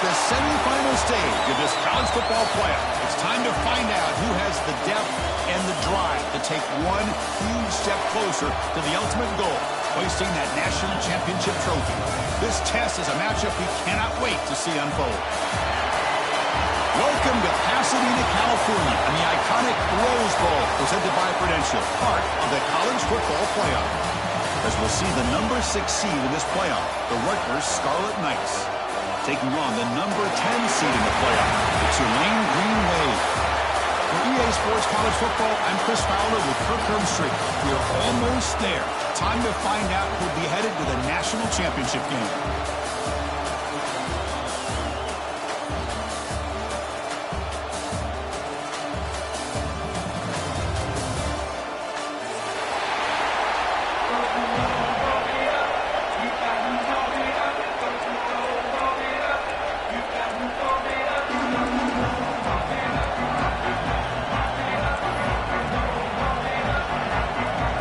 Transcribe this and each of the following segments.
the semifinal stage of this college football playoff. It's time to find out who has the depth and the drive to take one huge step closer to the ultimate goal, hoisting that national championship trophy. This test is a matchup we cannot wait to see unfold. Welcome to Pasadena, California, and the iconic Rose Bowl presented by Prudential, part of the college football playoff. As we'll see the number 6 seed in this playoff, the Rutgers Scarlet Knights, taking on the number 10 seed in the playoff, the Tulane Green Wave. For EA Sports College Football, I'm Chris Fowler with Kirk Herbstreit. We are almost there. Time to find out who'll be headed to the national championship game.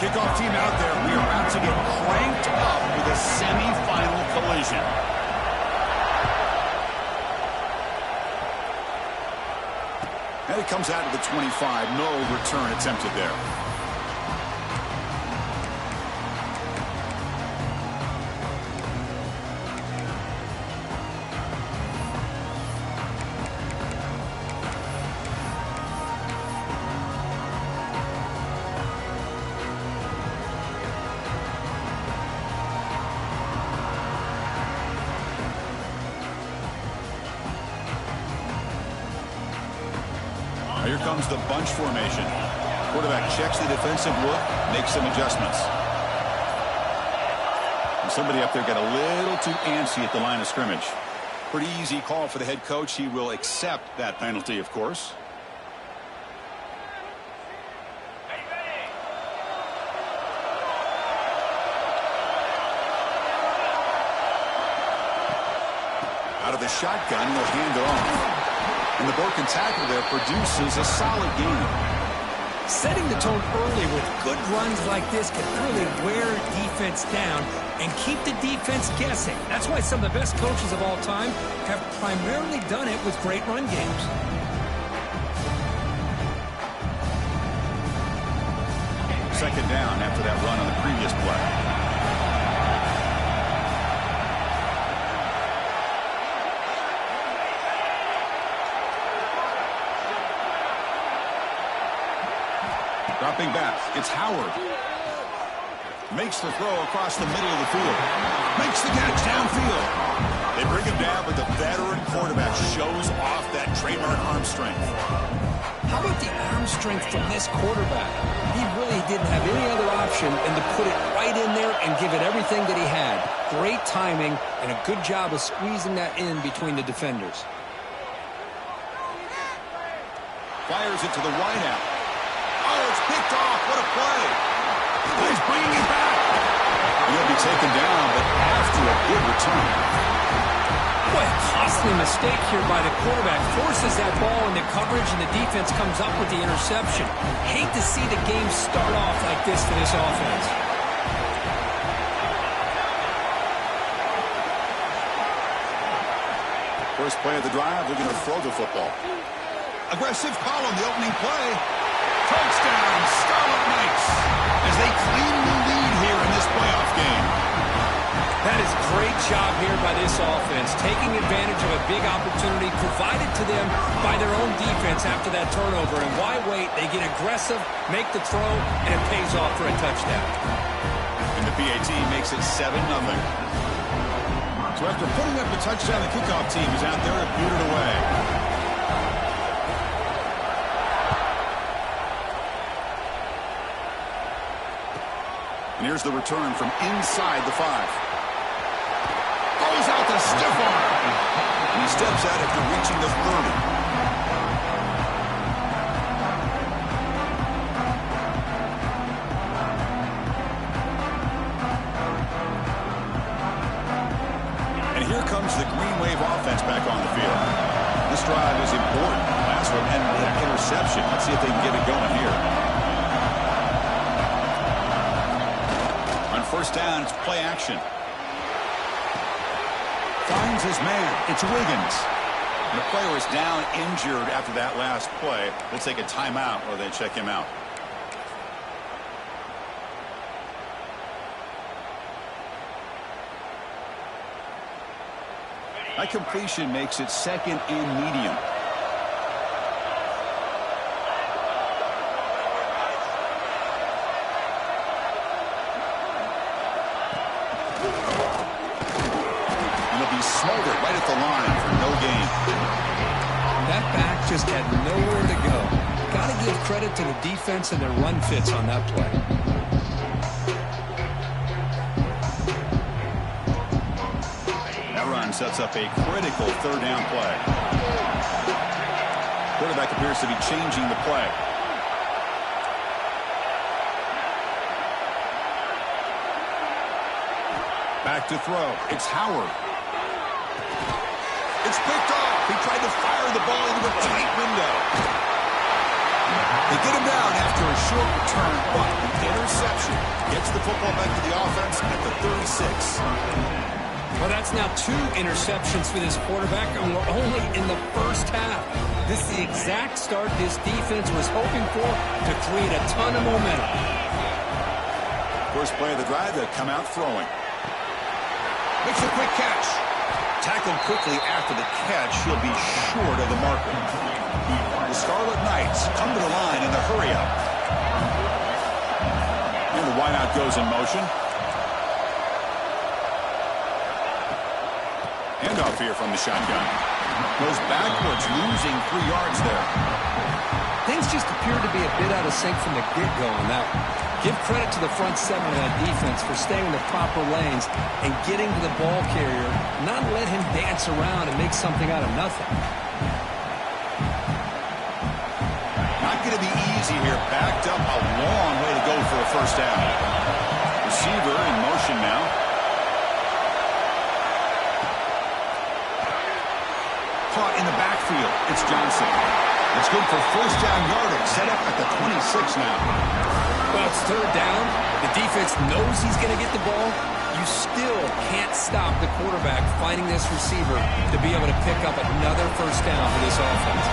Kickoff team out there. We are about to get cranked up with a semi-final collision. And it comes out to the 25. No return attempted there. Here comes the bunch formation. Quarterback checks the defensive look, makes some adjustments. And somebody up there got a little too antsy at the line of scrimmage. Pretty easy call for the head coach. He will accept that penalty, of course. Out of the shotgun, he'll hand it off. And the broken tackle there produces a solid gain. Setting the tone early with good runs like this can really wear defense down and keep the defense guessing. That's why some of the best coaches of all time have primarily done it with great run games. Second down after that run on the previous play. Dropping back, it's Howard. Makes the throw across the middle of the field. Makes the catch downfield. They bring him down, but the veteran quarterback shows off that trademark arm strength. How about the arm strength from this quarterback? He really didn't have any other option than to put it right in there and give it everything that he had. Great timing and a good job of squeezing that in between the defenders. Fires it to the wideout. Oh, it's picked off. What a play. He's bringing it back. He'll be taken down, but after a good return. Boy, a costly mistake here by the quarterback. Forces that ball into coverage, and the defense comes up with the interception. Hate to see the game start off like this for this offense. First play of the drive, they're going to throw the football. Aggressive call on the opening play. Touchdown, Scarlet Knights, as they claim the lead here in this playoff game. That is great job here by this offense, taking advantage of a big opportunity provided to them by their own defense after that turnover. And why wait? They get aggressive, make the throw, and it pays off for a touchdown. And the PAT makes it 7-0. So after putting up the touchdown, the kickoff team is out there to boot it away. And here's the return from inside the 5. Goes out the stiff arm. And he steps out after reaching the 30. And here comes the Green Wave offense back on the field. This drive is important. Last one ended with an interception. Let's see if they can get it going here. First down, it's play action. Finds his man. It's Wiggins. And the player is down injured after that last play. They'll take a timeout or they check him out. That completion makes it second and medium. And they'll be smothered right at the line for no gain. That back just had nowhere to go. Got to give credit to the defense and their run fits on that play. Sets up a critical third down play. Quarterback appears to be changing the play. Back to throw. It's Howard. It's picked off. He tried to fire the ball into a tight window. They get him down after a short return, but the interception gets the football back to the offense at the 36. Well, that's now 2 interceptions for this quarterback, and we're only in the first half. This is the exact start this defense was hoping for to create a ton of momentum. First play of the drive, they come out throwing. Makes a quick catch. Tackled quickly after the catch. He'll be short of the marker. The Scarlet Knights come to the line in the hurry-up. And the wideout goes in motion. Handoff here from the shotgun. Goes backwards, losing 3 yards there. Things just appeared to be a bit out of sync from the get-go on that one. Give credit to the front 7 of that defense for staying in the proper lanes and getting to the ball carrier, not let him dance around and make something out of nothing. Not going to be easy here. Backed up a long way to go for a first down. Receiver in motion now. Caught in the backfield. It's Johnson. It's good for first down yardage. Set up at the 26 now. Well, it's third down. The defense knows he's going to get the ball. You still can't stop the quarterback finding this receiver to be able to pick up another first down for this offense.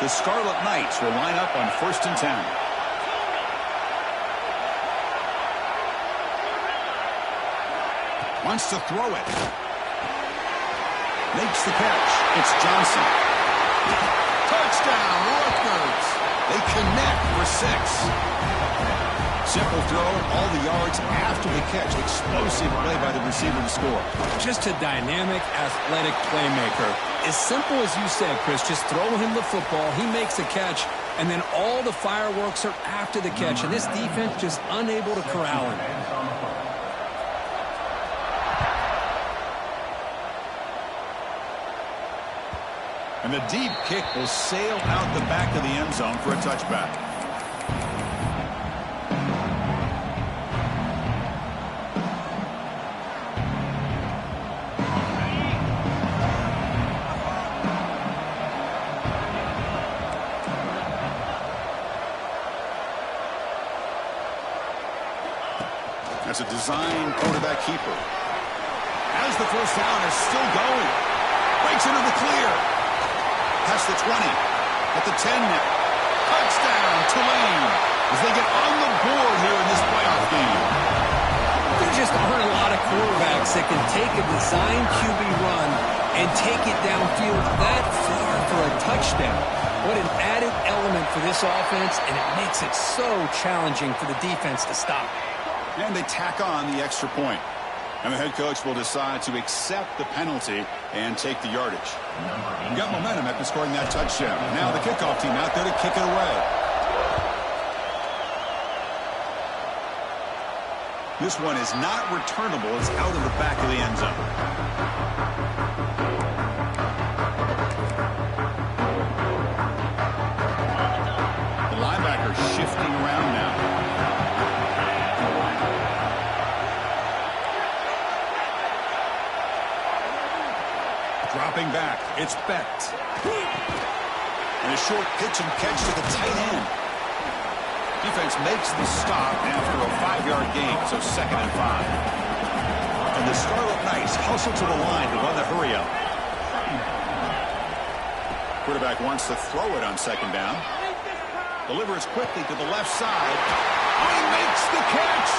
The Scarlet Knights will line up on 1st and 10. Wants to throw it. Makes the catch. It's Johnson. Touchdown, Rutgers. They connect for 6. Simple throw, all the yards after the catch. Explosive play by the receiver to score. Just a dynamic, athletic playmaker. As simple as you said, Chris, just throw him the football. He makes a catch, and then all the fireworks are after the catch. And this defense just unable to corral him. And the deep kick will sail out the back of the end zone for a touchback. That's a design quarterback keeper. As the first down is still going. Breaks into the clear. Past the 20, at the 10 now. Touchdown, Tulane, as they get on the board here in this playoff game. There just aren't a lot of quarterbacks that can take a design QB run and take it downfield that far for a touchdown. What an added element for this offense, and it makes it so challenging for the defense to stop. And they tack on the extra point. And the head coach will decide to accept the penalty and take the yardage. He got momentum after scoring that touchdown. Now the kickoff team out there to kick it away. This one is not returnable. It's out of the back of the end zone. The linebacker shifting around now. Dropping back, it's Becht. And a short pitch and catch to the tight end. Defense makes the stop after a 5-yard gain, so 2nd and 5. A And the Scarlet Knights hustle to the line to run the hurry up. Quarterback wants to throw it on second down. Delivers quickly to the left side. Oh, he makes the catch.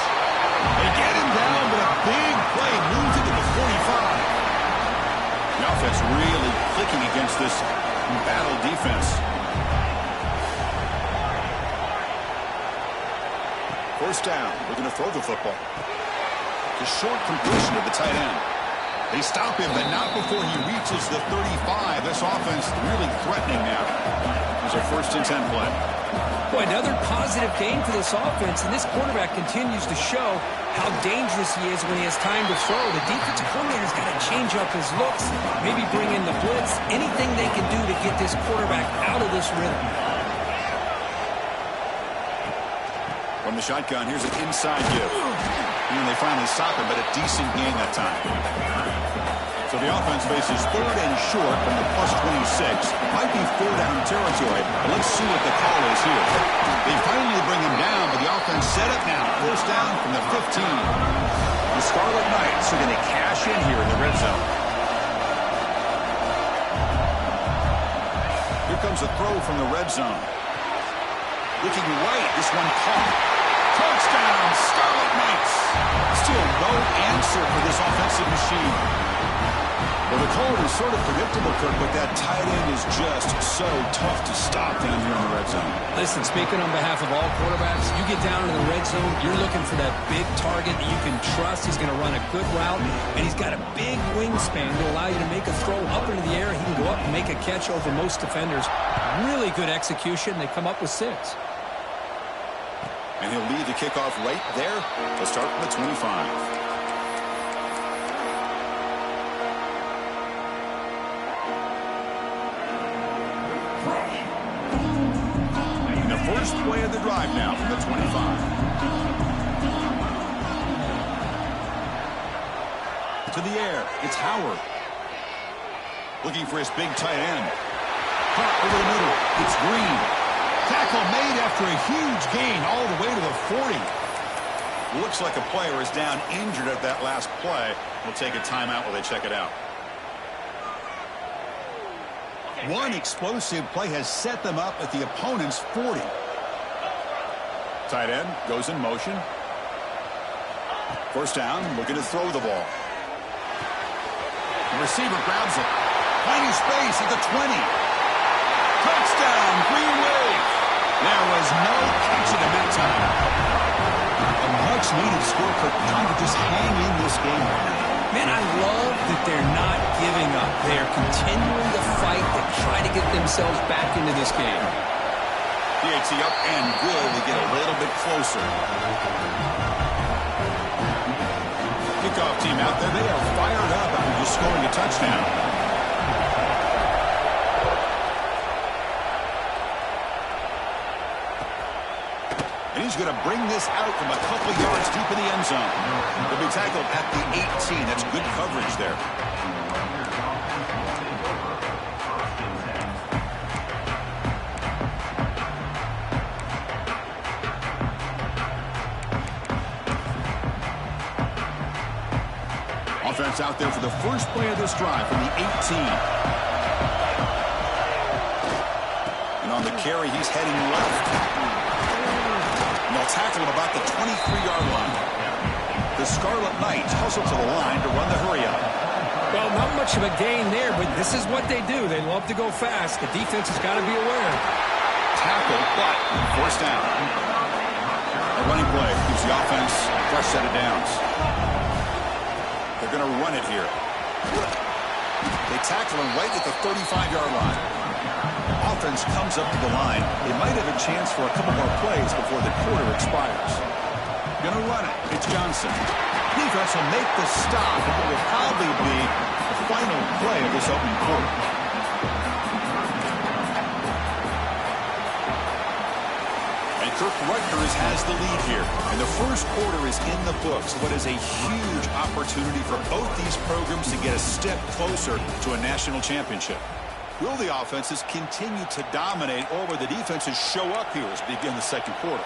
They get him down, but a big play moves it to the 45. The offense really clicking against this battle defense. First down. We're going to throw the football. The short completion of the tight end. They stop him, but not before he reaches the 35. This offense really threatening now. There's a 1st and 10 play. Boy, another positive game for this offense, and this quarterback continues to show how dangerous he is when he has time to throw. The defensive coordinator's got to change up his looks, maybe bring in the blitz, anything they can do to get this quarterback out of this rhythm. From the shotgun, here's an inside give. And they finally stop him, but a decent gain that time. So the offense faces 3rd and short from the +26. Might be 4-down territory, but let's see what the call is here. They finally bring him down, but the offense set up now. 1st down from the 15. The Scarlet Knights are going to cash in here in the red zone. Here comes a throw from the red zone. Looking right, this one caught. Touchdown, Scarlet Knights. Still no answer for this offensive machine. Well, the call is sort of predictable, Kirk, but that tight end is just so tough to stop down here in the red zone. Listen, speaking on behalf of all quarterbacks, you get down in the red zone, you're looking for that big target that you can trust. He's going to run a good route, and he's got a big wingspan to allow you to make a throw up into the air. He can go up and make a catch over most defenders. Really good execution. They come up with 6. And he'll lead the kickoff right there. Let's start from the 25. First play of the drive now from the 25. To the air, it's Howard. Looking for his big tight end. Caught over the middle, it's Green. Tackle made after a huge gain all the way to the 40. Looks like a player is down injured at that last play. We'll take a timeout while they check it out. One explosive play has set them up at the opponent's 40. Tight end goes in motion. First down, looking to throw the ball. The receiver grabs it. Finding space at the 20. Touchdown, Green Wave. There was no catching him that time. A much-needed score for time to just hang in this game right now. Man, I love that they're not giving up. They are continuing to fight to try to get themselves back into this game. PAT up and good. They get a little bit closer. Kickoff team out there. They are fired up after just scoring a touchdown. And he's going to bring this out from a couple yards deep in the end zone. He'll be tackled at the 18. That's good coverage there. Offense out there for the first play of this drive from the 18. And on the carry, he's heading left. And they'll tackle him about the 23-yard line. The Scarlet Knights hustle to the line to run the hurry-up. Well, not much of a gain there, but this is what they do. They love to go fast. The defense has got to be aware. Tackle, but forced down. A running play gives the offense a fresh set of downs. They're going to run it here. They tackle him right at the 35-yard line. Offense comes up to the line. They might have a chance for a couple more plays before the quarter expires. Going to run it. It's Johnson. Defense will make the stop, and it will probably be the final play of this opening quarter. And Kirk Rutgers has the lead here. And the first quarter is in the books. What is a huge opportunity for both these programs to get a step closer to a national championship. Will the offenses continue to dominate, or will the defenses show up here as we begin the second quarter?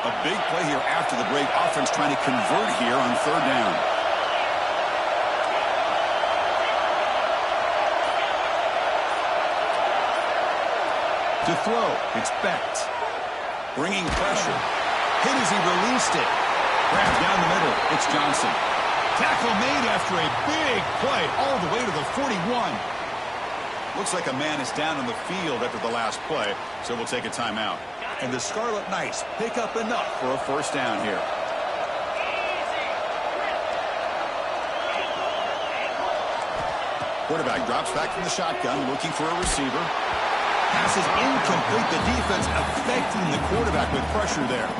A big play here after the break. Offense trying to convert here on third down. To throw, it's Becht. Bringing pressure. Hit as he released it. Grab down the middle. It's Johnson. Tackle made after a big play all the way to the 41. Looks like a man is down on the field after the last play, so we'll take a timeout. And the Scarlet Knights pick up enough for a first down here. Quarterback drops back from the shotgun, looking for a receiver. Pass is incomplete. The defense affecting the quarterback with pressure there.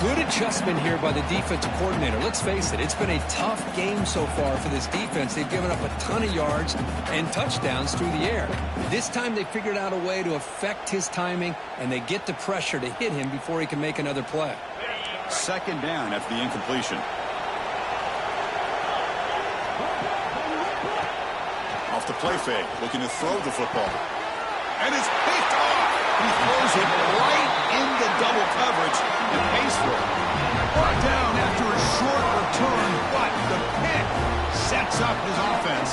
Good adjustment here by the defensive coordinator. Let's face it, it's been a tough game so far for this defense. They've given up a ton of yards and touchdowns through the air. This time they figured out a way to affect his timing, and they get the pressure to hit him before he can make another play. Second down after the incompletion. Off the play fake, looking to throw the football. And it's picked off. He throws it right into double coverage and pays for it. Brought down after a short return, but the pick sets up his offense.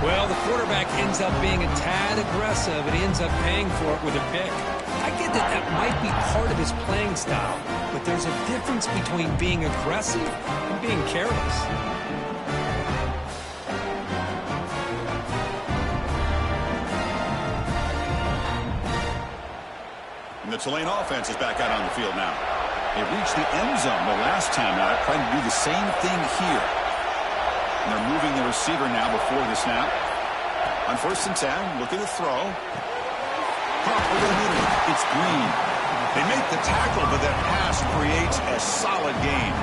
Well, the quarterback ends up being a tad aggressive, and he ends up paying for it with a pick. I get that that might be part of his playing style, but there's a difference between being aggressive and being careless. And the Tulane offense is back out on the field now. They reached the end zone the last time out, trying to do the same thing here. And they're moving the receiver now before the snap. On 1st and 10, looking to throw. Caught over the middle. It's Green. They make the tackle, but that pass creates a solid gain.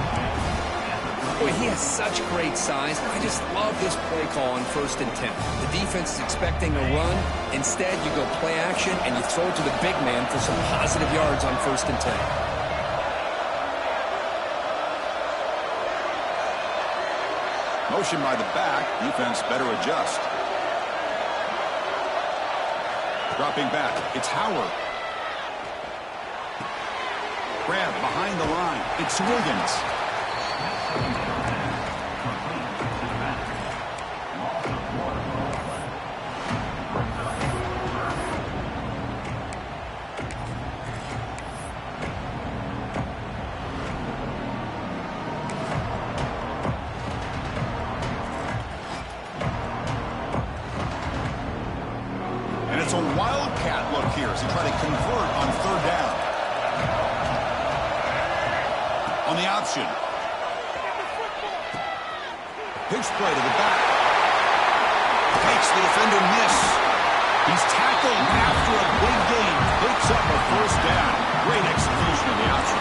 Boy, he has such great size. I just love this play call on 1st and 10. The defense is expecting a run. Instead, you go play action, and you throw it to the big man for some positive yards on 1st and 10. Motion by the back. Defense better adjust. Dropping back. It's Howard. Grab behind the line. It's Williams. And it's a wildcat look here as he tries to convert on third down. On the option. Pitch play to the back. Makes the defender miss. He's tackled after a big gain. Picks up a first down. Great execution of the option.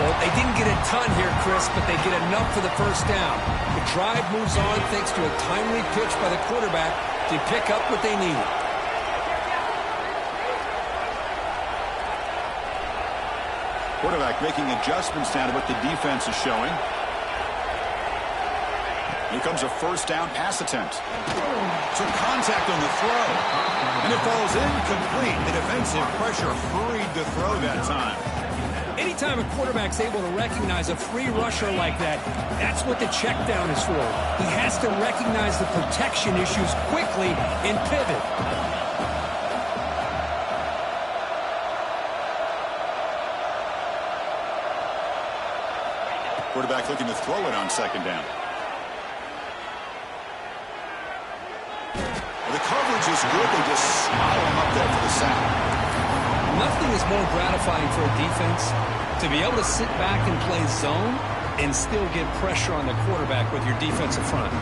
Well, they didn't get a ton here, Chris, but they get enough for the first down. The drive moves on thanks to a timely pitch by the quarterback to pick up what they needed. Quarterback making adjustments now to what the defense is showing. Here comes a first down pass attempt. Some contact on the throw. And it falls incomplete. The defensive pressure hurried the throw that time. Anytime a quarterback's able to recognize a free rusher like that, that's what the check down is for. He has to recognize the protection issues quickly and pivot. Quarterback looking to throw it on second down. The coverage is good. They just smile him up there for the sack. Nothing is more gratifying for a defense to be able to sit back and play zone and still get pressure on the quarterback with your defensive front.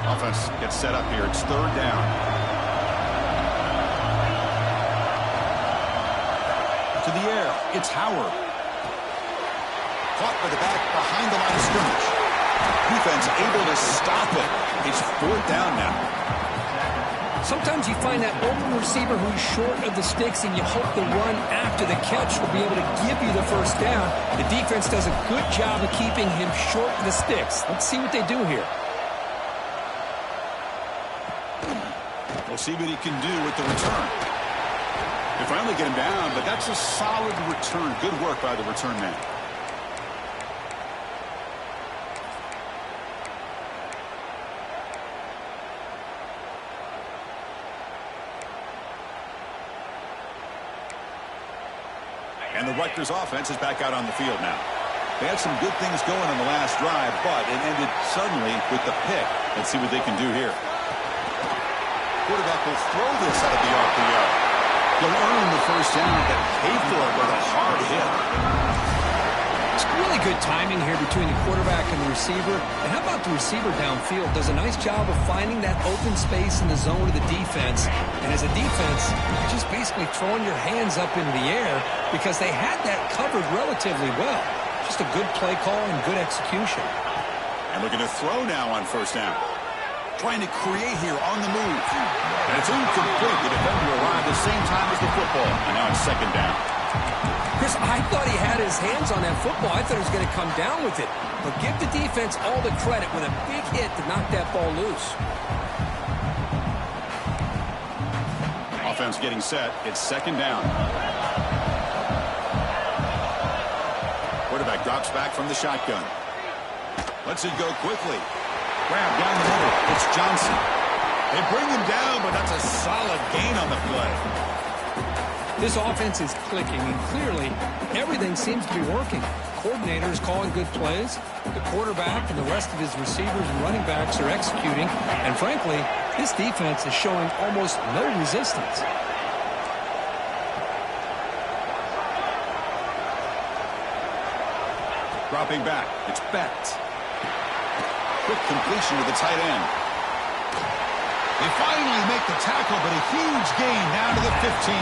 Offense gets set up here. It's third down. To the air. It's Howard. Caught by the back behind the line of scrimmage. Defense able to stop it. It's fourth down now. Sometimes you find that open receiver who's short of the sticks, and you hope the run after the catch will be able to give you the first down. The defense does a good job of keeping him short of the sticks. Let's see what they do here. We'll see what he can do with the return. They finally get him down, but that's a solid return. Good work by the return man. And the Rutgers offense is back out on the field now. They had some good things going on the last drive, but it ended suddenly with the pick. Let's see what they can do here. Quarterback will throw this out of the RPO. He'll earn the first down, but pay for it with a hard hit. It's really good timing here between the quarterback and the receiver. And how about the receiver downfield? Does a nice job of finding that open space in the zone of the defense. And as a defense, you're just basically throwing your hands up into the air because they had that covered relatively well. Just a good play call and good execution. And looking to throw now on first down. Trying to create here on the move. And it's incomplete. The defender arrived the same time as the football. And now it's second down. Chris, I thought he had his hands on that football. I thought he was going to come down with it. But give the defense all the credit with a big hit to knock that ball loose. Offense getting set. It's second down. Quarterback drops back from the shotgun. Lets it go quickly. Grab down the middle. It's Johnson. They bring him down, but that's a solid gain on the play. This offense is clicking, and clearly everything seems to be working. Coordinator is calling good plays. The quarterback and the rest of his receivers and running backs are executing. And frankly, this defense is showing almost no resistance. Dropping back. It's Bett. Quick completion to the tight end. They finally make the tackle, but a huge gain down to the 15.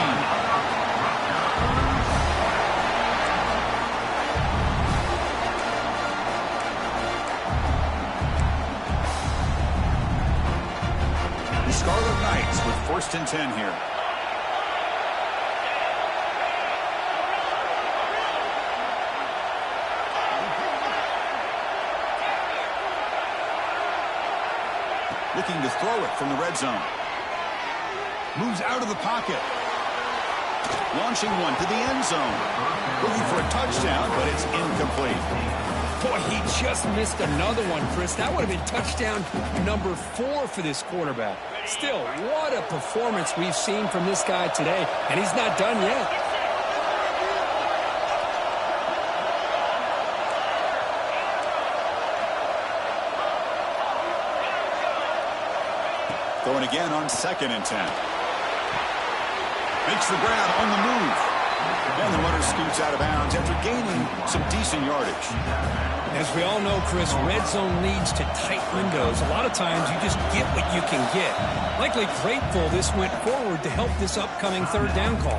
The Scarlet Knights with 1st and 10 here. Looking to throw it from the red zone. Moves out of the pocket. Launching one to the end zone. Looking for a touchdown, but it's incomplete. Boy, he just missed another one, Chris. That would have been touchdown number 4 for this quarterback. Still, what a performance we've seen from this guy today, and he's not done yet. Throwing again on 2nd and 10. Makes the grab on the move. And the runner scoots out of bounds after gaining some decent yardage. As we all know, Chris, red zone leads to tight windows. A lot of times you just get what you can get. Likely grateful this went forward to help this upcoming 3rd down call.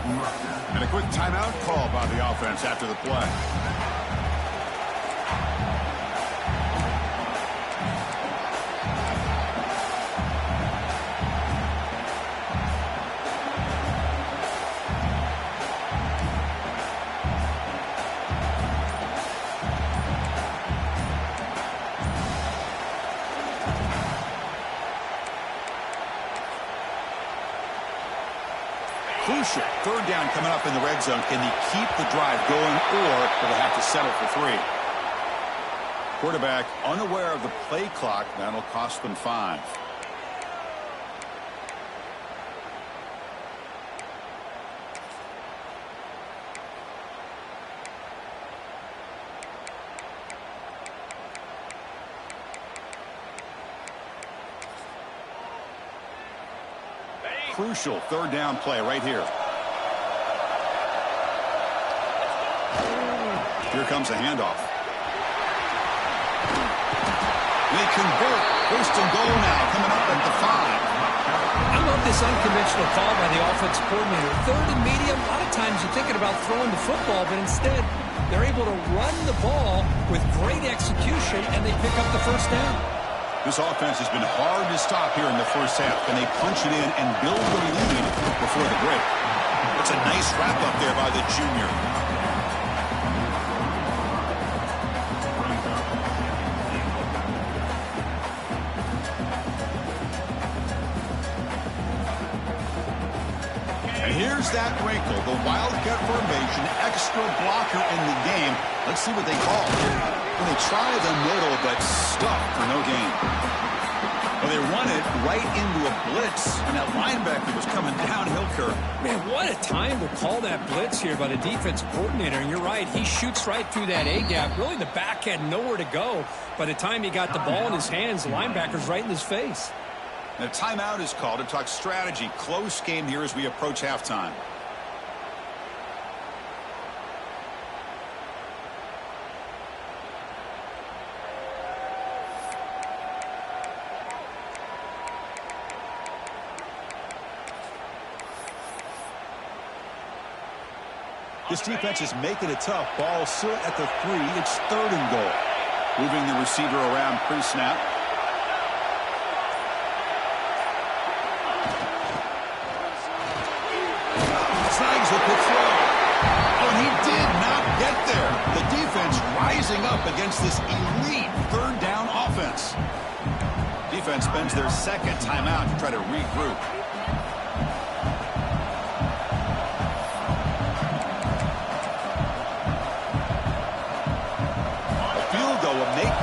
And a quick timeout call by the offense after the play. Crucial 3rd down coming up in the red zone. Can they keep the drive going, or will they have to settle for 3? Quarterback unaware of the play clock. That'll cost them 5. Crucial 3rd down play right here. Here comes a handoff. They convert. 1st and goal now coming up at the 5. I love this unconventional call by the offensive coordinator. 3rd and medium, a lot of times you're thinking about throwing the football, but instead they're able to run the ball with great execution, and they pick up the 1st down. This offense has been hard to stop here in the first half. Can they punch it in and build their lead before the break? It's a nice wrap-up there by the junior. And here's that wrinkle, the Wildcat formation, extra blocker in the game. Let's see what they call. Well, they try the middle, but stuck for no gain. Well, they run it right into a blitz, and that linebacker was coming downhill curve. Man, what a time to call that blitz here by the defensive coordinator. And you're right, he shoots right through that A-gap. Really, the back had nowhere to go. By the time he got the ball in his hands, the linebacker's right in his face. And a timeout is called to talk strategy. Close game here as we approach halftime. This defense is making it tough. Ball still at the 3. It's 3rd and goal. Moving the receiver around pre-snap. Snags the quick throw. Oh, and he did not get there. The defense rising up against this elite 3rd down offense. Defense spends their 2nd timeout to try to regroup.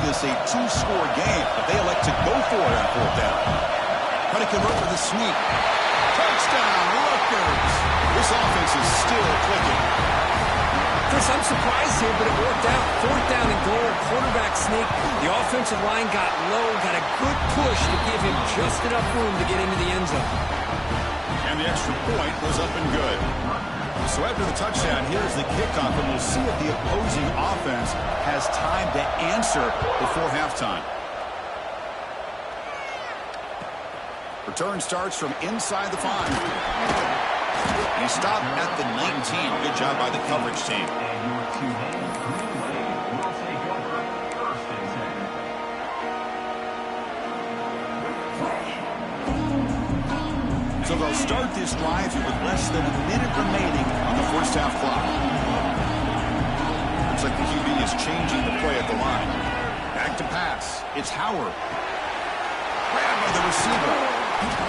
This a 2-score game, but they elect to go for it on 4th down. Trying to convert with a sneak. Touchdown, Rutgers. This offense is still clicking. Chris, I'm surprised here, but it worked out. 4th down and goal, quarterback sneak. The offensive line got low, got a good push to give him just enough room to get into the end zone. And the extra point was up and good. So after the touchdown, here's the kickoff, and we'll see if the opposing offense has time to answer before halftime. Return starts from inside the 5. And he stopped at the 19. Good job by the coverage team. So they'll start this drive here with less than a minute remaining on the first half clock. Looks like the QB is changing the play at the line. Back to pass. It's Howard. Grabbed by the receiver.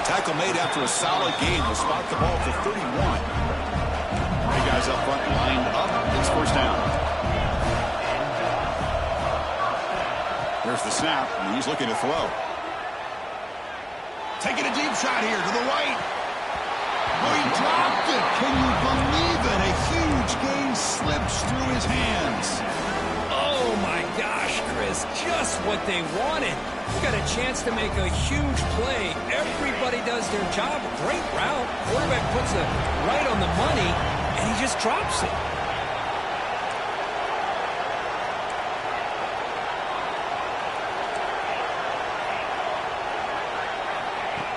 Tackle made after a solid gain. Will spot the ball for 31. Three guys up front lined up. It's 1st down. There's the snap, and he's looking to throw. Taking a deep shot here to the right. Oh, he dropped it. Can you believe it? A huge gain slips through his hands. Oh, my gosh, Chris. Just what they wanted. Got a chance to make a huge play. Everybody does their job. Great route. Quarterback puts it right on the money, and he just drops it.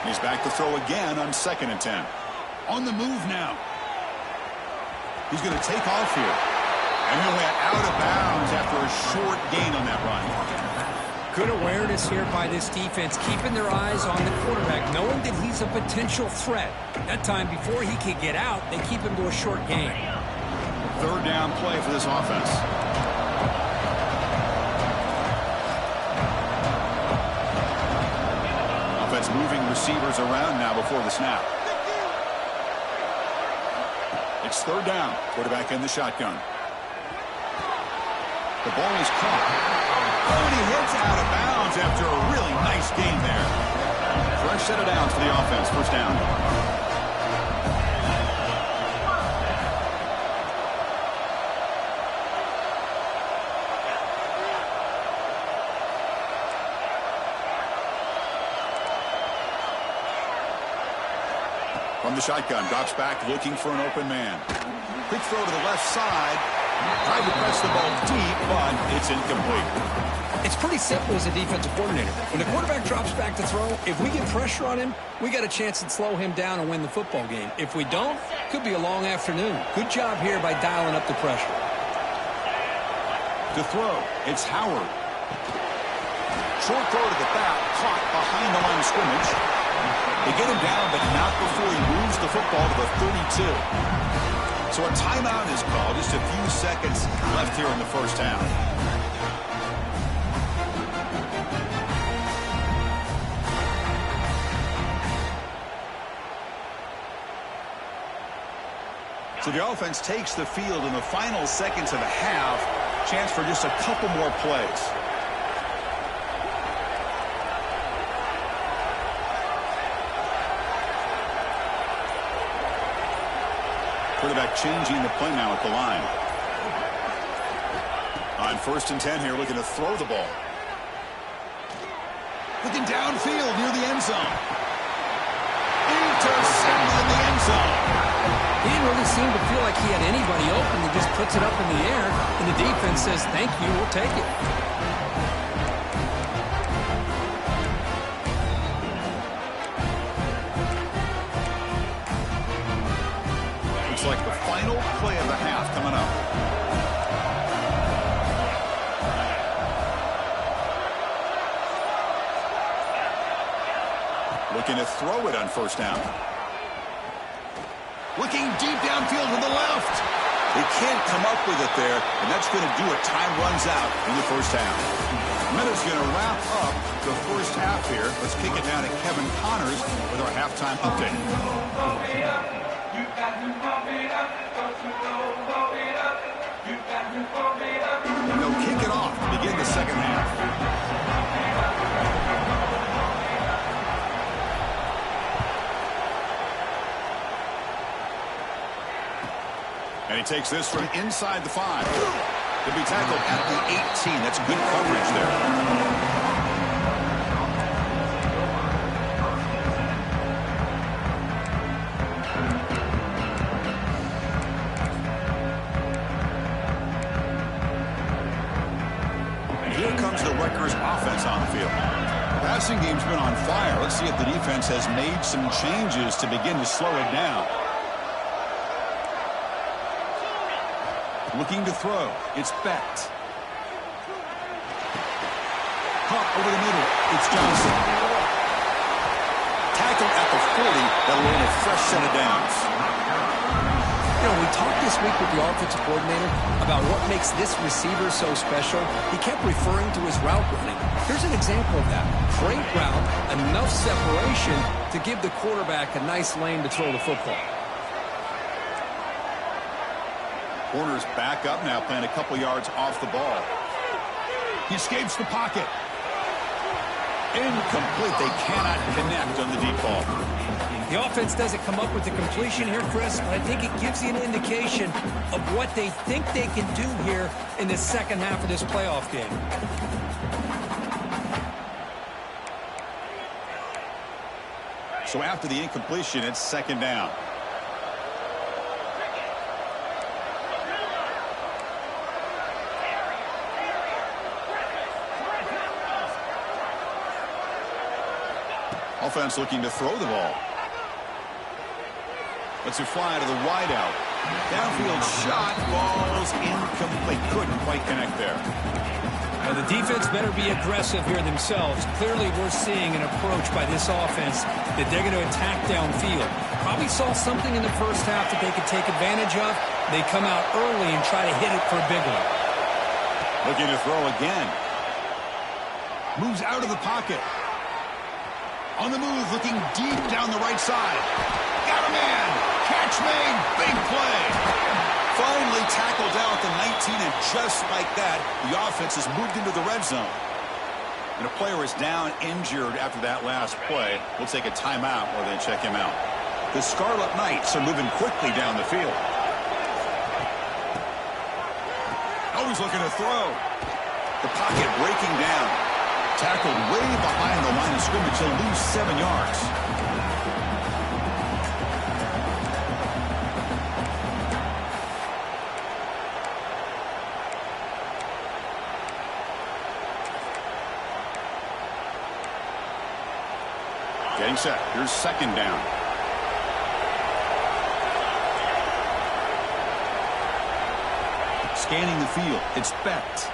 He's back to throw again on 2nd and 10. On the move now. He's going to take off here. And he went out of bounds after a short gain on that run. Good awareness here by this defense, keeping their eyes on the quarterback, knowing that he's a potential threat. That time, before he could get out, they keep him to a short gain. 3rd down play for this offense. Offense moving receivers around now before the snap. It's 3rd down. Quarterback in the shotgun. The ball is caught. Oh, and he hits out of bounds after a really nice game there. Fresh set of downs for the offense. 1st down. From the shotgun, drops back looking for an open man. Quick throw to the left side. Tried to press the ball deep, but it's incomplete. It's pretty simple as a defensive coordinator. When the quarterback drops back to throw, if we get pressure on him, we got a chance to slow him down and win the football game. If we don't, could be a long afternoon. Good job here by dialing up the pressure. To throw, it's Howard. Short throw to the back, caught behind the line of scrimmage. They get him down, but not before he moves the football to the 32. So a timeout is called. Just a few seconds left here in the first half. So the offense takes the field in the final seconds of the half. Chance for just a couple more plays. Quarterback changing the play now at the line. On 1st and 10 here, looking to throw the ball. Looking downfield near the end zone. Intercepted in the end zone. He didn't really seem to feel like he had anybody open. He just puts it up in the air, and the defense says, thank you, we'll take it. Looks like the final play of the half coming up. Looking to throw it on 1st down. Looking deep downfield to the left. They can't come up with it there, and that's going to do it. Time runs out in the 1st half. Minutes going to wrap up the 1st half here. Let's kick it down to Kevin Connors with our halftime update. And they'll kick it off to begin the 2nd half. And he takes this from inside the 5. He'll be tackled at the 18. That's good coverage there. And here comes the Rutgers offense on the field. The passing game's been on fire. Let's see if the defense has made some changes to begin to slow it down. Looking to throw. It's Becht. Caught over the middle. It's Johnson. Tackled at the 40. That'll earn a fresh set of downs. You know, we talked this week with the offensive coordinator about what makes this receiver so special. He kept referring to his route running. Here's an example of that. Great route, enough separation to give the quarterback a nice lane to throw the football. Corner's back up now, playing a couple yards off the ball. He escapes the pocket. Incomplete. They cannot connect on the deep ball. The offense doesn't come up with the completion here, Chris, but I think it gives you an indication of what they think they can do here in the 2nd half of this playoff game. So after the incompletion, it's 2nd down. Offense looking to throw the ball. Lets it fly to the wideout. Downfield shot. Ball's incomplete. Couldn't quite connect there. Now the defense better be aggressive here themselves. Clearly we're seeing an approach by this offense that they're going to attack downfield. Probably saw something in the 1st half that they could take advantage of. They come out early and try to hit it for a big one. Looking to throw again. Moves out of the pocket. On the move, looking deep down the right side. Got a man. Catch made. Big play. Finally tackled down at the 19, and just like that, the offense has moved into the red zone. And a player is down injured after that last play. We'll take a timeout while they check him out. The Scarlet Knights are moving quickly down the field. Always looking to throw. The pocket breaking down. Tackled way behind the line of scrimmage. He'll lose 7 yards. Getting set. Here's 2nd down. Scanning the field. It's Becht.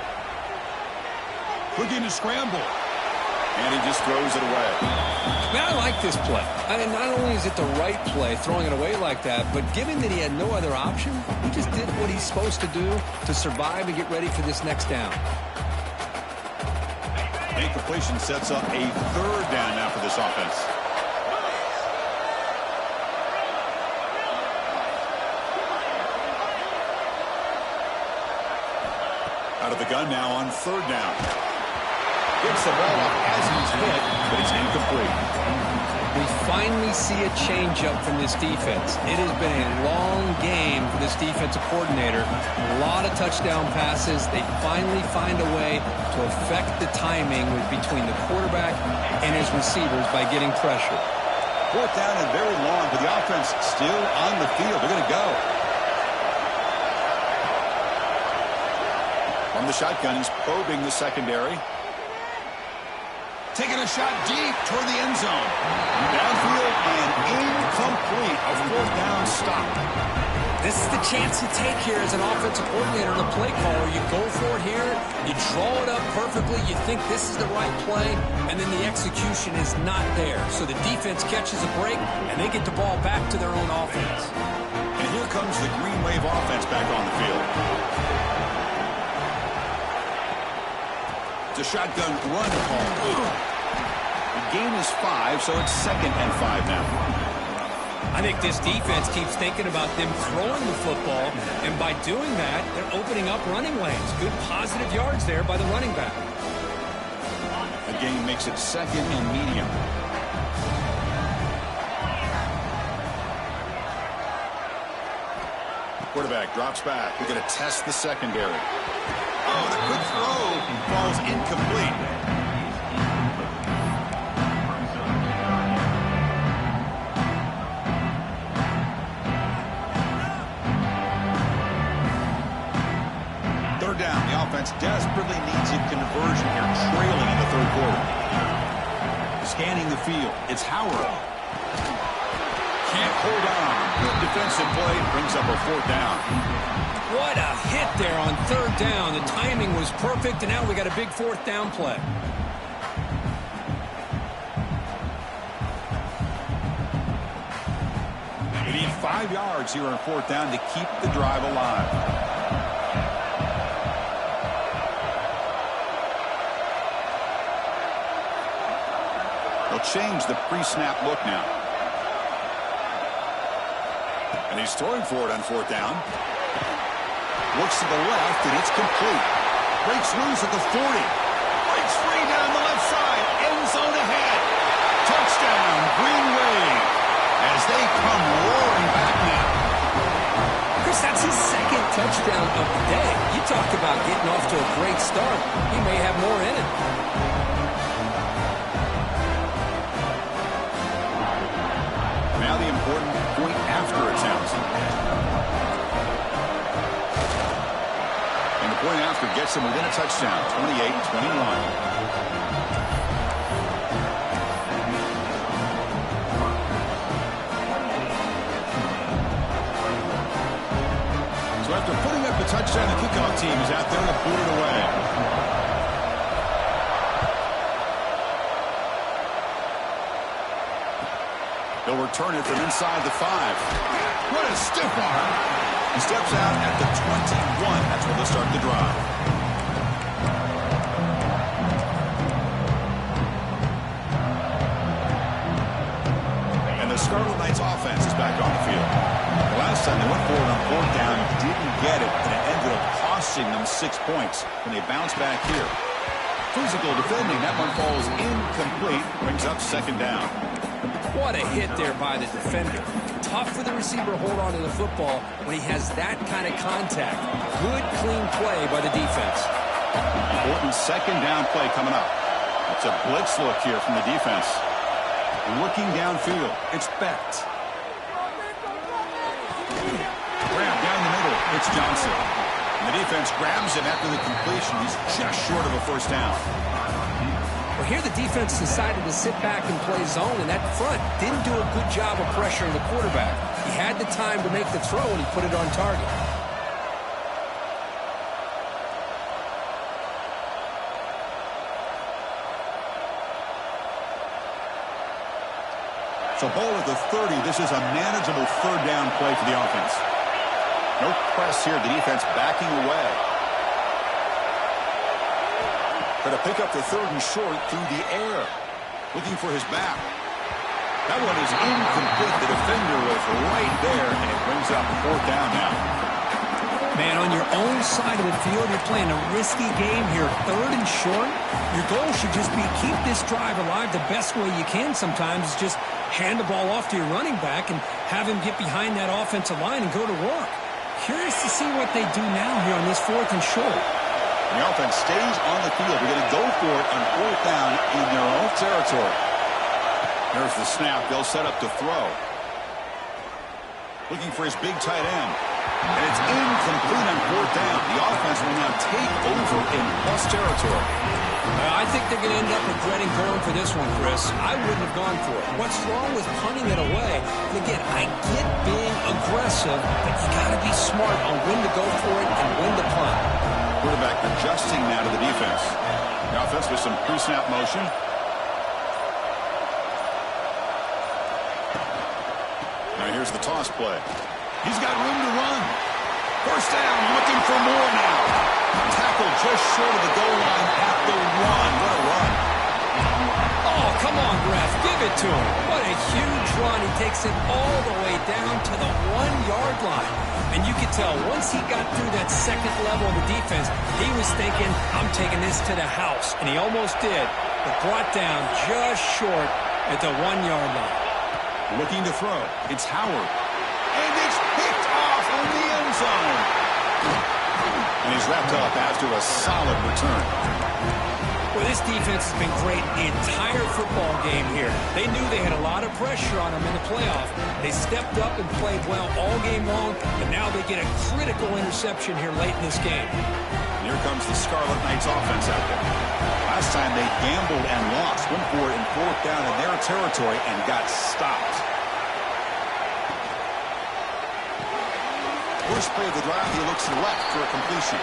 Looking to scramble. And he just throws it away. Man, I like this play. I mean, not only is it the right play, throwing it away like that, but given that he had no other option, he just did what he's supposed to do to survive and get ready for this next down. Incompletion sets up a 3rd down now for this offense. the gun now on third down. Gets the ball up as he's hit, but it's incomplete. We finally see a change-up from this defense. It has been a long game for this defensive coordinator. A lot of touchdown passes. They finally find a way to affect the timing between the quarterback and his receivers by getting pressure. Fourth down and very long, but the offense still on the field. They're going to go. From the shotgun, he's probing the secondary. Taking a shot deep toward the end zone. Downfield and incomplete. A fourth down stop. This is the chance you take here as an offensive coordinator and a play caller. You go for it here. You draw it up perfectly. You think this is the right play, and then the execution is not there. So the defense catches a break, and they get the ball back to their own offense. And here comes the Green Wave offense back on the field. It's a shotgun run call. The gain is 5, so it's 2nd and 5 now. I think this defense keeps thinking about them throwing the football, and by doing that, they're opening up running lanes. Good positive yards there by the running back. The gain makes it 2nd and medium. Quarterback drops back. We're going to test the secondary. Oh, the quick throw falls incomplete. Third down. The offense desperately needs a conversion here, trailing in the third quarter. Scanning the field. It's Howard. Can't hold on. Good defensive play brings up a fourth down. What a hit there on third down. The timing was perfect, and now we got a big fourth down play. We need 5 yards here on fourth down to keep the drive alive. They'll change the pre-snap look now. And he's throwing for it on fourth down. Looks to the left, and it's complete. Breaks loose at the 40. Breaks free down the left side. End zone ahead. Touchdown, Green Wave. As they come roaring back now. Chris, that's his 2nd touchdown of the day. You talk about getting off to a great start. He may have more in it. Now the important point after attempt. And the point after gets them within a touchdown, 28-21. So after putting up the touchdown, the kickoff team is out there to put it away. They'll return it from inside the 5. What a stiff arm. He steps out at the 21. That's where they'll start the drive. And the Scarlet Knights offense is back on the field. The last time they went forward on fourth down, didn't get it, and it ended up costing them 6 points. And they bounce back here. Physical defending. That one falls incomplete. Brings up 2nd down. What a hit there by the defender. Tough for the receiver to hold on to the football when he has that kind of contact. Good, clean play by the defense. Important 2nd down play coming up. It's a blitz look here from the defense. Looking downfield. It's Becht. Grab down the middle. It's Johnson. And the defense grabs him after the completion. He's just short of a first down. Well, here the defense decided to sit back and play zone, and that front didn't do a good job of pressuring the quarterback. He had the time to make the throw, and he put it on target. So ball at the 30. This is a manageable third down play for the offense. No press here. The defense backing away. Going to pick up the 3rd and short through the air. Looking for his back. That one is incomplete. The defender was right there, and it brings up 4th down now. Man, on your own side of the field, you're playing a risky game here. 3rd and short. Your goal should just be keep this drive alive the best way you can sometimes is just hand the ball off to your running back and have him get behind that offensive line and go to work. Curious to see what they do now here on this 4th and short. The offense stays on the field. They're going to go for it on 4th down in their own territory. There's the snap. They'll set up to throw. Looking for his big tight end. And it's incomplete on 4th down. The offense will now take over in plus territory. I think they're going to end up regretting going for this one, Chris. I wouldn't have gone for it. What's wrong with punting it away? And again, I get being aggressive, but you got to be smart on when to go for it and when to punt. Quarterback adjusting now to the defense. The offense with some pre-snap motion. Now here's the toss play. He's got room to run. 1st down, looking for more now. Tackle just short of the goal line at the 1. What a run. Oh, come on, ref. Give it to him. What a huge run. He takes it all the way down to the 1-yard line. And you could tell once he got through that 2nd level of the defense, he was thinking, I'm taking this to the house. And he almost did, but brought down just short at the 1-yard line. Looking to throw. It's Howard. And it's picked off in the end zone. And he's wrapped up after a solid return. Well, this defense has been great the entire football game here. They knew they had a lot of pressure on them in the playoff. They stepped up and played well all game long, and now they get a critical interception here late in this game. Here comes the Scarlet Knights offense out there. Last time they gambled and lost. Went for it in 4th down in their territory and got stopped. First play of the drive, he looks left for a completion.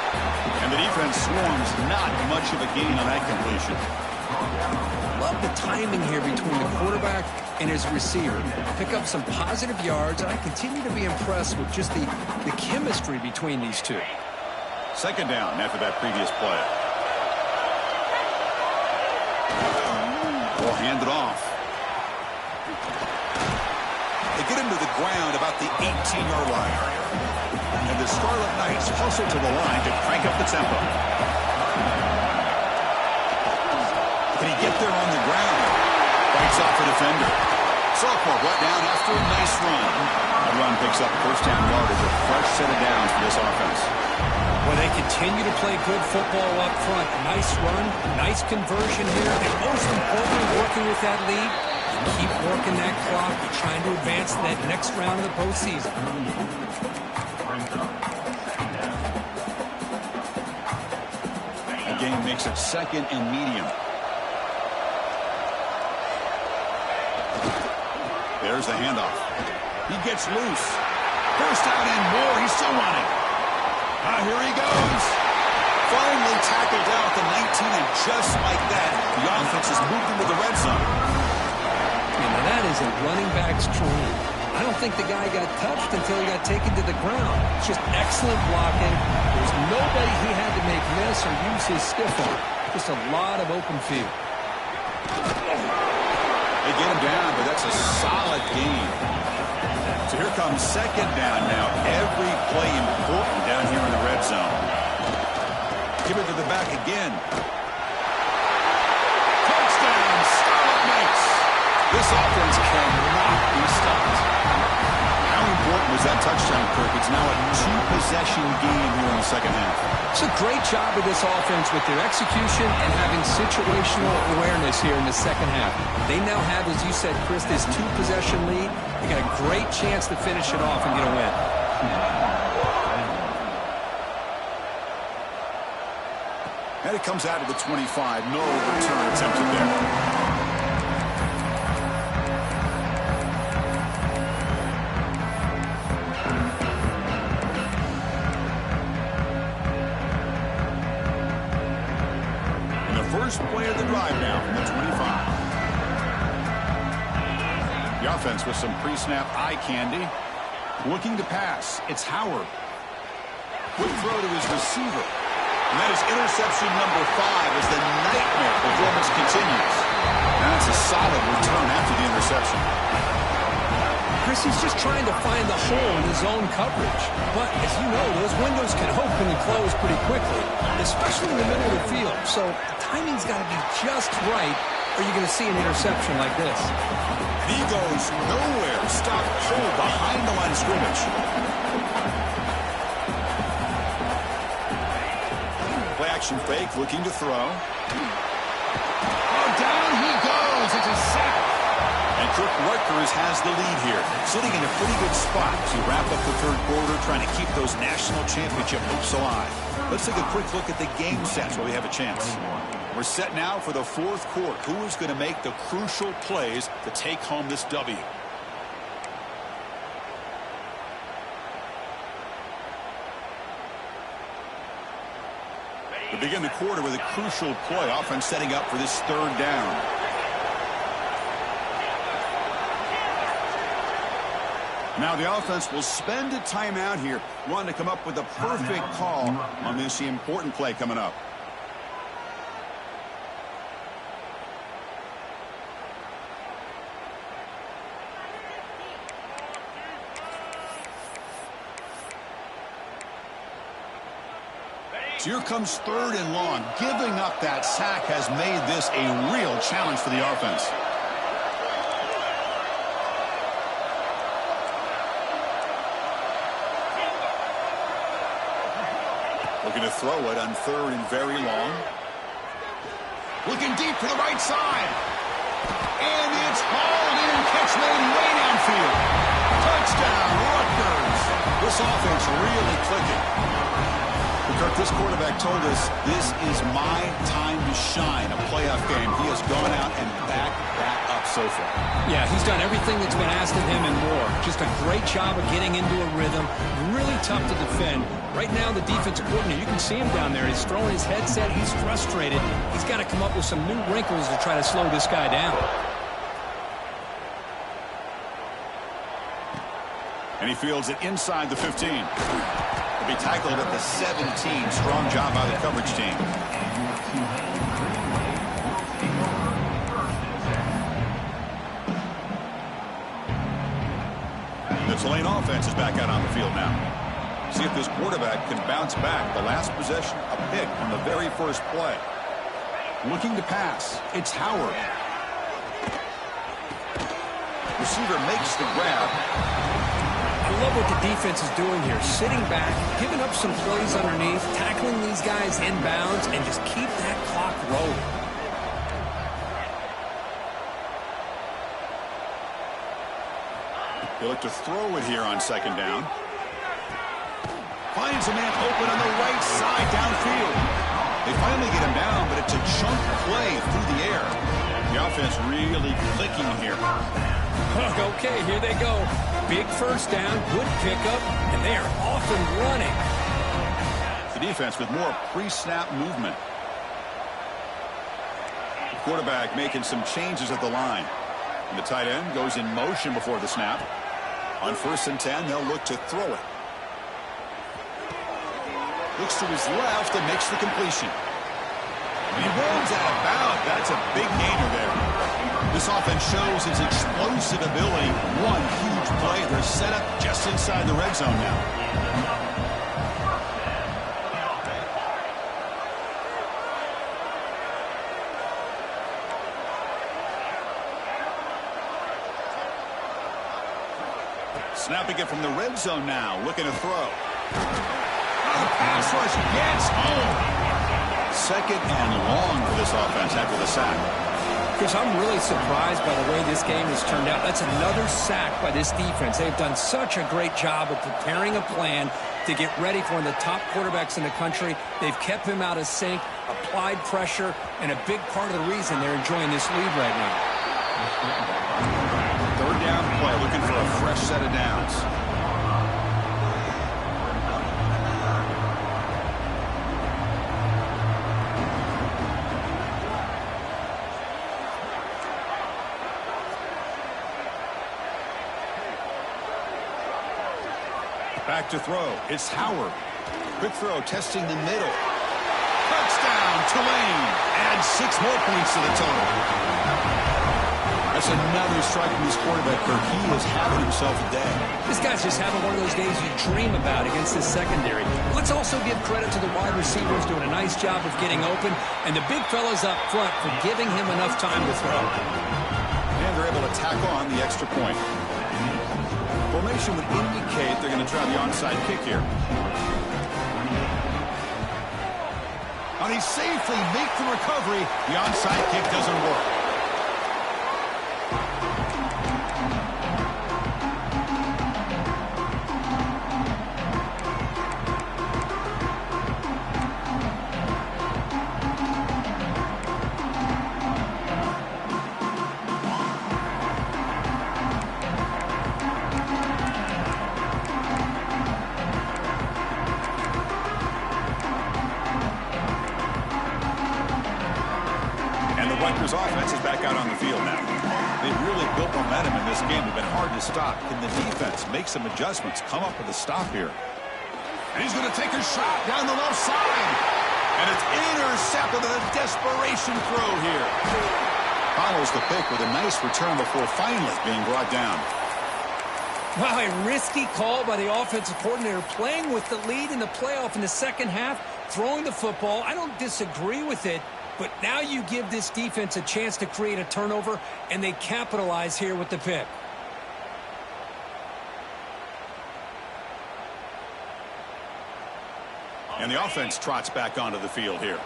And the defense swarms, not much of a gain on that completion. Love the timing here between the quarterback and his receiver. Pick up some positive yards, and I continue to be impressed with just the chemistry between these two. 2nd down after that previous play. Will hand it off. They get him to the ground about the 18-yard line. And the Scarlet Knights hustle to the line to crank up the tempo. Can he get there on the ground? Fights off a defender. Sophomore brought down after a nice run. The run picks up 1st down yardage, a fresh set of downs for this offense. Well, they continue to play good football up front. Nice run, nice conversion here, and most importantly, working with that lead. Keep working that clock, trying to advance to that next round of the postseason. The game makes it 2nd and medium. There's the handoff. He gets loose. 1st down and more. He's still running. Here he goes. Finally tackled out the 19, and just like that, the offense has moved into the red zone. Now that is a running back's dream. I don't think the guy got touched until he got taken to the ground. It's just excellent blocking. There's nobody he had to make miss or use his stiff arm. Just a lot of open field. They get him down, but that's a solid gain. So here comes 2nd down now. Every play important down here in the red zone. Give it to the back again. Touchdown, Scarlet Knights. This offense cannot be stopped. How important was that touchdown, Kirk? It's now a 2-possession game here in the 2nd half. It's a great job of this offense with their execution and having situational awareness here in the 2nd half. They now have, as you said, Chris, this 2-possession lead. They got a great chance to finish it off and get a win. And it comes out of the 25. No return attempted there. First play of the drive now from the 25. The offense with some pre-snap eye candy. Looking to pass. It's Howard. Quick throw to his receiver. And that is interception number 5 as the nightmare performance continues. And that's a solid return after the interception. Chris, guess he's just trying to find the hole in his own coverage. But as you know, those windows can open and close pretty quickly, especially in the middle of the field. So the timing's got to be just right, or you're going to see an interception like this. He goes nowhere. Stop cold behind the line of scrimmage. Play action fake, looking to throw. Oh, down he goes. It's a sack. And Rutgers has the lead here, sitting in a pretty good spot to wrap up the third quarter, trying to keep those national championship hopes alive. Let's take a quick look at the game stats while we have a chance. We're set now for the fourth quarter. Who is going to make the crucial plays to take home this W? We begin the quarter with a crucial play, offense setting up for this third down. Now the offense will spend a timeout here, wanting to come up with a perfect call on this important play coming up. So here comes third and long. Giving up that sack has made this a real challenge for the offense. Looking to throw it on third and very long. Looking deep to the right side. And it's hauled in. Catch made way downfield. Touchdown, Rutgers. This offense really clicking. Kirk, this quarterback told us this is my time to shine, a playoff game. He has gone out and backed that up so far. Yeah, he's done everything that's been asked of him and more. Just a great job of getting into a rhythm. Really tough to defend. Right now, the defensive coordinator, you can see him down there. He's throwing his headset. He's frustrated. He's got to come up with some new wrinkles to try to slow this guy down. And he fields it inside the 15. Be tackled at the 17. Strong job by the coverage team. The Tulane offense is back out on the field now. See if this quarterback can bounce back. The last possession, a pick on the very first play. Looking to pass. It's Howard. Receiver makes the grab. I love what the defense is doing here. Sitting back, giving up some plays underneath, tackling these guys inbounds, and just keep that clock rolling. They look to throw it here on second down. Finds a man open on the right side downfield. They finally get him down, but it's a chunk play through the air. The offense really clicking here. Okay, here they go. Big first down, good pickup, and they are off and running. The defense with more pre-snap movement. The quarterback making some changes at the line. And the tight end goes in motion before the snap. On 1st and 10, they'll look to throw it. Looks to his left and makes the completion. And he rolls out of bounds. That's a big gainer there. This offense shows its explosive ability. One huge play. They're set up just inside the red zone now. Snapping it from the red zone now. Looking to throw. The pass rush gets home. Second and long for this offense after the sack. Chris, I'm really surprised by the way this game has turned out. That's another sack by this defense. They've done such a great job of preparing a plan to get ready for one of the top quarterbacks in the country. They've kept him out of sync, applied pressure, and a big part of the reason they're enjoying this lead right now. Third down play, looking for a fresh set of downs. Back to throw. It's Howard. Quick throw, testing the middle. Touchdown, Tulane. Adds 6 more points to the total. That's another strike from this quarterback, Kirk. He is having himself a day. This guy's just having one of those days you dream about against this secondary. Let's also give credit to the wide receivers doing a nice job of getting open, and the big fellas up front for giving him enough time to throw. And they're able to tack on the extra point. Formation would indicate they're going to try the onside kick here. And he safely makes the recovery. The onside kick doesn't work. Rutgers offense is back out on the field now. They've really built momentum in this game. They've been hard to stop. Can the defense make some adjustments, come up with a stop here? And he's going to take a shot down the left side. And it's intercepted with a desperation throw here. Follows the pick with a nice return before finally being brought down. Wow, a risky call by the offensive coordinator, playing with the lead in the playoff in the second half, throwing the football. I don't disagree with it. But now you give this defense a chance to create a turnover, and they capitalize here with the pick. And the offense trots back onto the field here.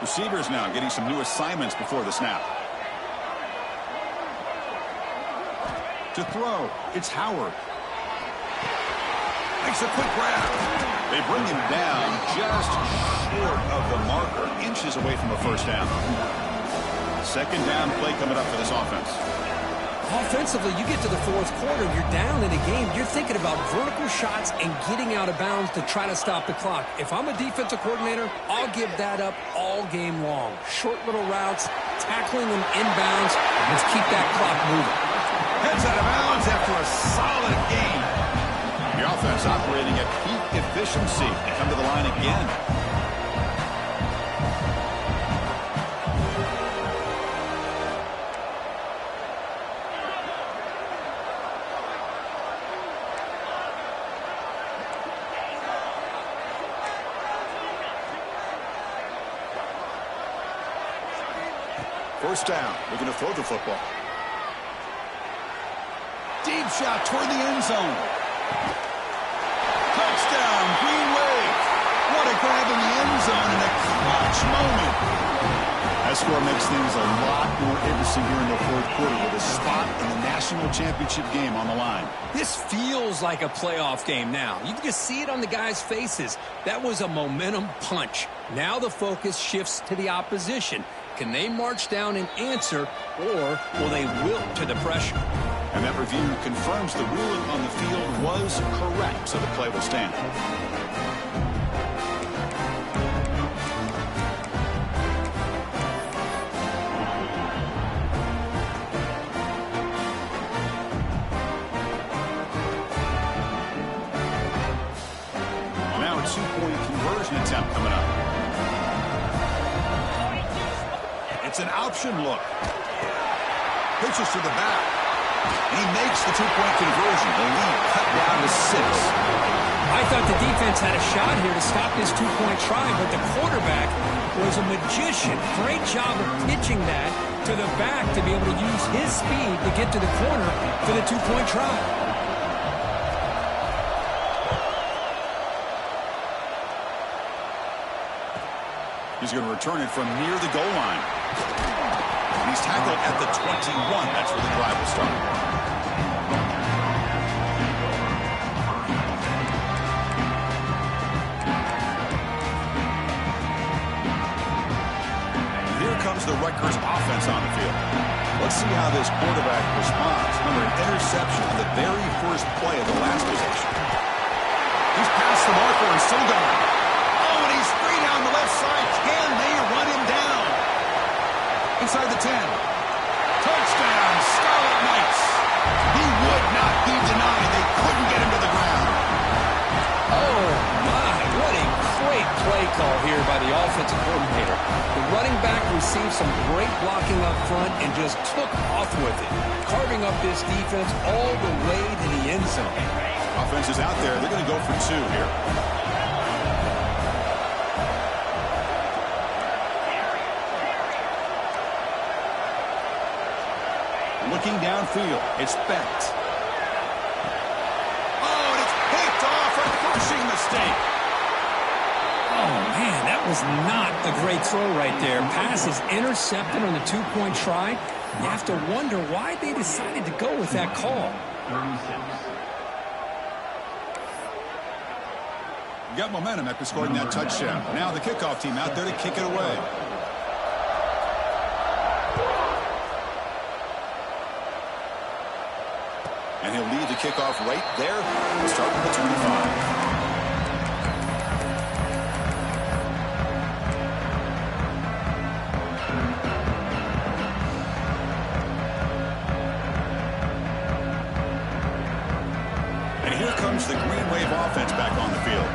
Receivers now getting some new assignments before the snap. To throw, it's Howard. Makes a quick grab. They bring him down just short of the marker, inches away from a first down. Second down play coming up for this offense. Offensively, you get to the fourth quarter, you're down in a game. You're thinking about vertical shots and getting out of bounds to try to stop the clock. If I'm a defensive coordinator, I'll give that up all game long. Short little routes, tackling them inbounds. Let's keep that clock moving. Heads out of bounds after a solid game. The offense operating at peak efficiency. They come to the line again. First down. We're going to throw the football. Deep shot toward the end zone. Touchdown, Green Wave. What a grab in the end zone in a clutch moment. That score makes things a lot more interesting here in the fourth quarter with a spot in the national championship game on the line. This feels like a playoff game now. You can just see it on the guys' faces. That was a momentum punch. Now the focus shifts to the opposition. Can they march down and answer, or will they wilt to the pressure? And that review confirms the ruling on the field was correct, so the play will stand. Now a two-point conversion attempt coming up. It's an option look. Pitches to the back. He makes the two-point conversion. The lead cut down to 6. I thought the defense had a shot here to stop this two-point try, but the quarterback was a magician. Great job of pitching that to the back to be able to use his speed to get to the corner for the two-point try. He's going to return it from near the goal line. And he's tackled at the 21. That's where the drive will start. And here comes the Rutgers offense on the field. Let's see how this quarterback responds. Remember, an interception on the very first play of the last possession. He's past the marker and still going. Oh, and he's free down the left side. Can they run him down? Inside the 10. Touchdown, Scarlet Knights. He would not be denied. They couldn't get him to the ground. Oh, my. What a great play call here by the offensive coordinator. The running running back received some great blocking up front and just took off with it, carving up this defense all the way to the end zone. Offense is out there. They're going to go for 2 here. Looking downfield, it's bent. Oh, and it's picked off, a crushing mistake. Oh, man, that was not a great throw right there. Pass is intercepted on the 2-point try. You have to wonder why they decided to go with that call. You got momentum after scoring that touchdown. Now the kickoff team out there to kick it away. And he'll lead the kickoff right there. We'll start with the 25. And here comes the Green Wave offense back on the field.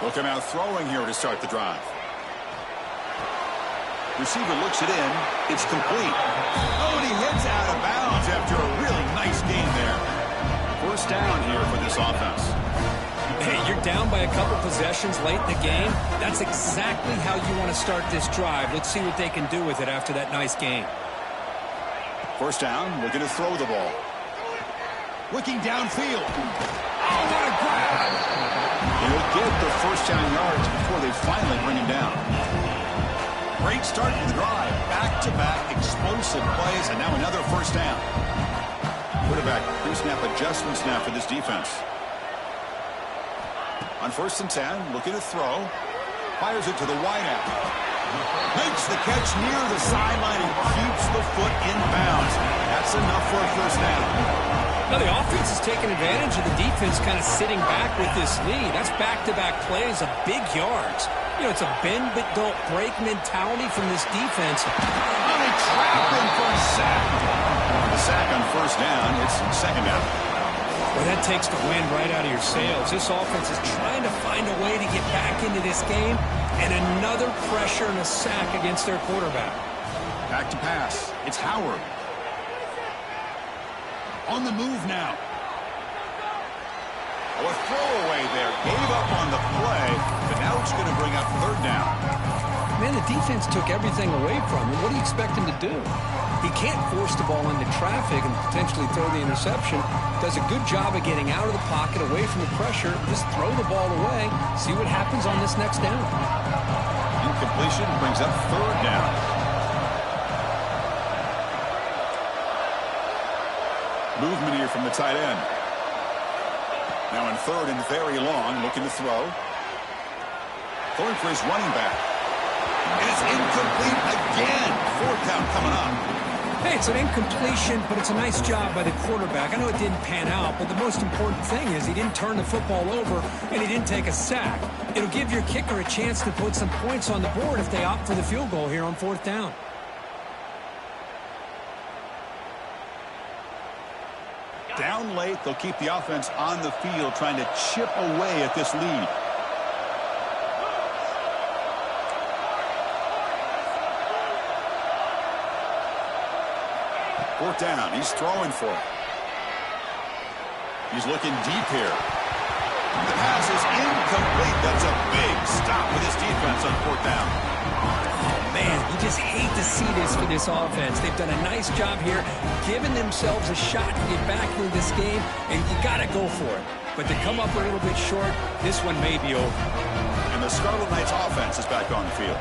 They'll come out throwing here to start the drive. Receiver looks it in. It's complete. Oh, and he heads out of bounds after a really nice game there. First down here for this offense. Hey, you're down by a couple possessions late in the game. That's exactly how you want to start this drive. Let's see what they can do with it after that nice game. First down, looking to throw the ball. Looking downfield. Oh, what a grab! He'll get the first down yards before they finally bring him down. Great start to the drive. Back-to-back explosive plays, and now another first down. Quarterback pre-snap adjustments now for this defense. On 1st and 10, looking to throw. Fires it to the wideout. Makes the catch near the sideline and keeps the foot in bounds. That's enough for a first down. Now the offense is taking advantage of the defense kind of sitting back with this lead. That's back-to-back plays of big yards. You know, it's a bend but don't break mentality from this defense. Oh, they trap him for a sack. The sack on first down. It's second down. Well, that takes the wind right out of your sails. This offense is trying to find a way to get back into this game, and another pressure and a sack against their quarterback. Back to pass. It's Howard. On the move now. Oh, a throwaway there. Gave up on the play, but now it's going to bring up third down. Man, the defense took everything away from him. What do you expect him to do? He can't force the ball into traffic and potentially throw the interception. Does a good job of getting out of the pocket, away from the pressure. Just throw the ball away. See what happens on this next down. Incompletion brings up third down. Movement here from the tight end. Now in third and very long, looking to throw. Throwing for his running back. And it's incomplete again. Fourth down coming up. Hey, it's an incompletion, but it's a nice job by the quarterback. I know it didn't pan out, but the most important thing is he didn't turn the football over and he didn't take a sack. It'll give your kicker a chance to put some points on the board if they opt for the field goal here on fourth down. Down late, they'll keep the offense on the field trying to chip away at this lead. Fourth down, he's throwing for it. He's looking deep here. The pass is incomplete. That's a big stop with his defense on fourth down. Man, you just hate to see this for this offense. They've done a nice job here, giving themselves a shot to get back into this game, and you got to go for it. But to come up a little bit short, this one may be over. And the Scarlet Knights offense is back on the field.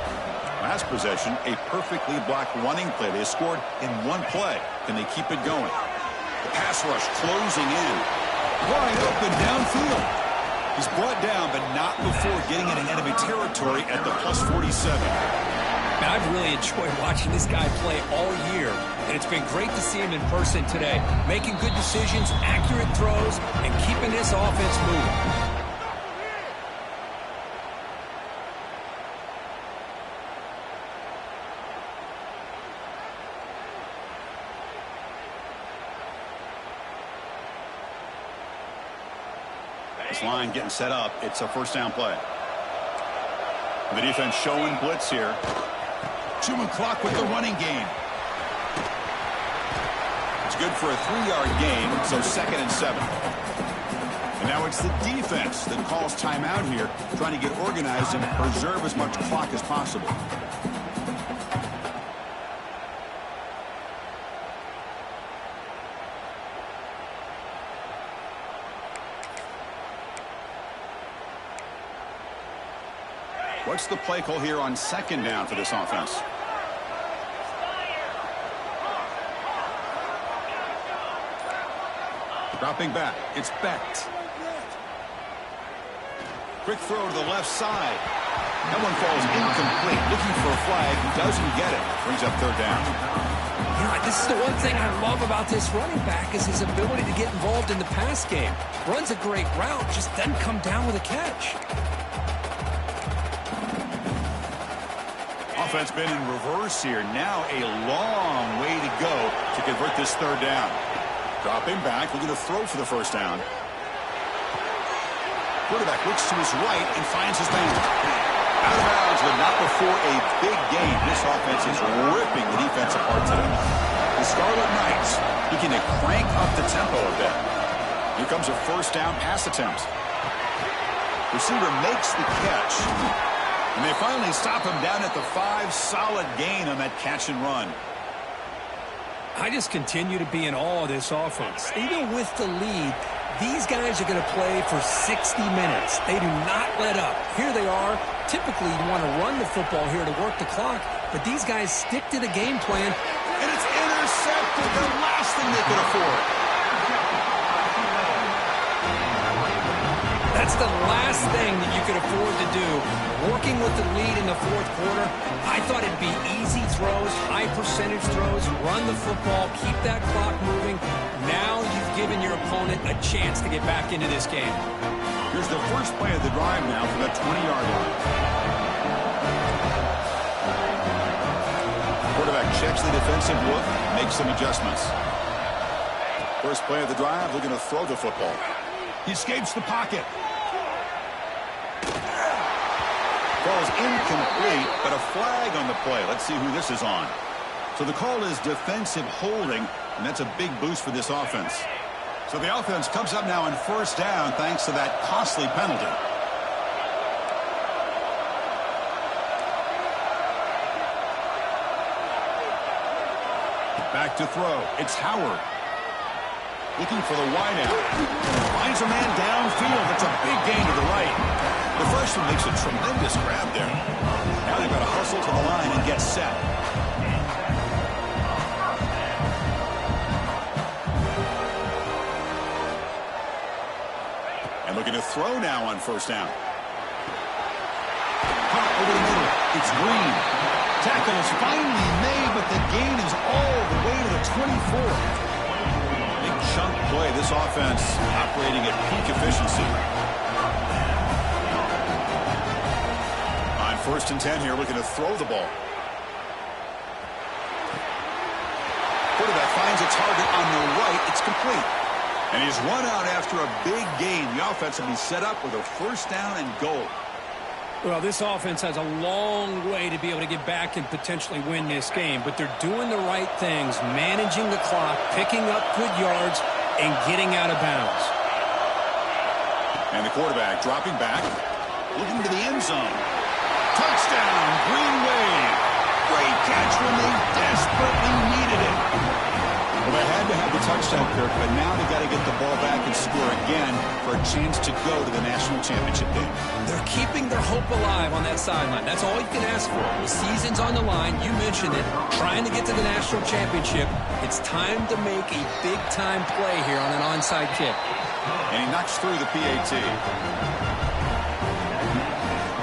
Last possession, a perfectly blocked running play. They scored in one play. Can they keep it going? The pass rush closing in. Wide open downfield. He's brought down, but not before getting into enemy territory at the plus 47. I've really enjoyed watching this guy play all year, and it's been great to see him in person today, making good decisions, accurate throws, and keeping this offense moving. This line getting set up. It's a first down play. The defense showing blitz here. Chewing clock with the running game. It's good for a 3-yard gain, so 2nd and 7. And now it's the defense that calls timeout here, trying to get organized and preserve as much clock as possible. What's the play call here on 2nd down for this offense? Dropping back. It's Becht. Quick throw to the left side. That one falls incomplete. Looking for a flag. Doesn't get it. Brings up 3rd down. You know, this is the one thing I love about this running back is his ability to get involved in the pass game. Runs a great route, just doesn't come down with a catch. Offense been in reverse here. Now a long way to go to convert this 3rd down. Dropping back, looking to throw for the first down. Quarterback looks to his right and finds his man. Out of bounds, but not before a big gain. This offense is ripping the defense apart today. The Scarlet Knights looking to crank up the tempo a bit. Here comes a first down pass attempt. Receiver makes the catch. And they finally stop him down at the 5. Solid gain on that catch and run. I just continue to be in awe of this offense. Even with the lead, these guys are going to play for 60 minutes. They do not let up. Here they are. Typically, you want to run the football here to work the clock, but these guys stick to the game plan. And it's intercepted. The last thing they could afford. That's the last thing that you could afford to do. Working with the lead in the 4th quarter, I thought it'd be easy throws, high percentage throws, run the football, keep that clock moving. Now you've given your opponent a chance to get back into this game. Here's the first play of the drive now from the 20-yard line. Quarterback checks the defensive look, makes some adjustments. First play of the drive, looking to throw the football. He escapes the pocket. Ball's incomplete, but a flag on the play. Let's see who this is on. So the call is defensive holding, and that's a big boost for this offense. So the offense comes up now on first down thanks to that costly penalty. Back to throw. It's Howard. Looking for the wideout. Finds a man downfield. That's a big gain to the right. The freshman makes a tremendous grab there. Now they've got to hustle to the line and get set. And looking to throw now on first down. Pop over the middle. It's Green. Tackle is finally made, but the gain is all the way to the 24. Chunk play. This offense operating at peak efficiency. On 1st and 10 here, looking to throw the ball. Quarterback finds a target on the right. It's complete. And he's run out after a big gain. The offense will be set up with a first down and goal. Well, this offense has a long way to be able to get back and potentially win this game, but they're doing the right things, managing the clock, picking up good yards, and getting out of bounds. And the quarterback dropping back, looking to the end zone. Touchdown, Green Wave. Great catch when they desperately needed it. Well, they had to have the touchdown, Kirk, but now they got to get the ball back and score again for a chance to go to the national championship game. They're keeping their hope alive on that sideline. That's all you can ask for. The season's on the line. You mentioned it. Trying to get to the national championship. It's time to make a big-time play here on an onside kick. And he knocks through the PAT.